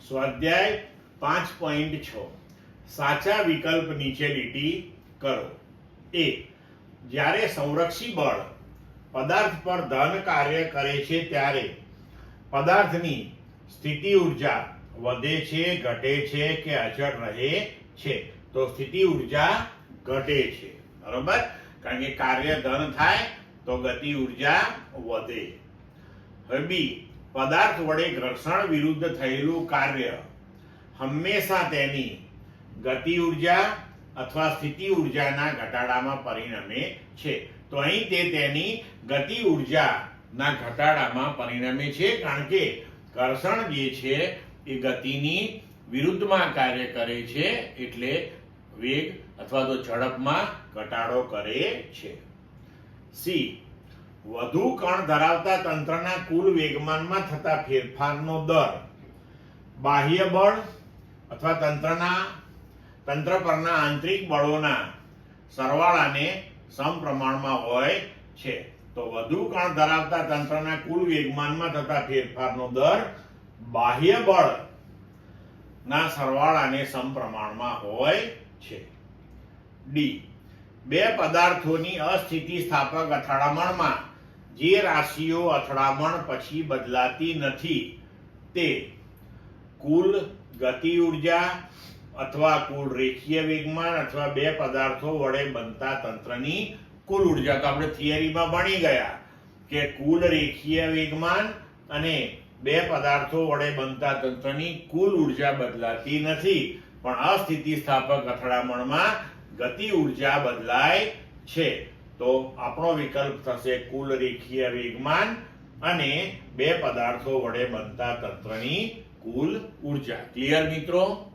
સ્વાધ્યાય 5.6 સાચા વિકલ્પ નીચે લીટી કરો. એ જ્યારે સંરક્ષી બળ પદાર્થ પર ધન કાર્ય કરે છે ત્યારે પદાર્થની સ્થિતિ ઉર્જા વધે છે, ઘટે છે કે અચળ રહે છે? તો સ્થિતિ ઉર્જા ઘટે છે, બરોબર, કારણ કે કાર્ય ધન થાય તો ગતિ ઉર્જા વધે. હવે બી, પદાર્થ વડે ઘર્ષણ વિરુદ્ધ થયેલું કાર્ય હંમેશા તેની ગતિ ઉર્જા અથવા સ્થિતિ ઉર્જાના ઘટાડામાં પરિણમે છે. તો અહીં તે તેની ગતિ ઉર્જાના ઘટાડામાં પરિણમે છે, કારણ કે ઘર્ષણ જે છે એ ગતિની વિરુદ્ધમાં કાર્ય કરે છે, એટલે વેગ અથવા તો ઝડપમાં ઘટાડો કરે છે. સી, વધુ કણ ધરાવતા તંત્રના કુલ વેગમાનમાં થતા ફેરફારનો દર બાહ્ય બળ અથવા તંત્ર પરના આંતરિક બળોના સરવાળાને સમપ્રમાણમાં હોય છે. તો વધુ કણ ધરાવતા તંત્રના કુલ વેગમાનમાં થતા ફેરફારનો દર બાહ્ય બળના સરવાળાને સમપ્રમાણમાં હોય છે. ડી, બે પદાર્થોની અસ્થિતિસ્થાપક અથડામણમાં જે રાશિઓ અથડામણ પછી બદલાતી નથી તે કુલ ગતિ ઉર્જા અથવા કુલ રેખીય વેગમાન અથવા બે પદાર્થો વડે બનતા તંત્રની કુલ ઉર્જા. તો આપણે થિયરીમાં ભણી ગયા કે કુલ રેખીય વેગમાન અને બે પદાર્થો વડે બનતા તંત્રની કુલ ઉર્જા બદલાતી નથી, પણ અસ્થિતિસ્થાપક અથડામણમાં ગતિ ઉર્જા બદલાય છે. તો આપણો વિકલ્પ થશે કુલ રેખીય વેગમાન અને બે પદાર્થો વડે બનતા તંત્રની કુલ ઉર્જા. ક્લિયર મિત્રો?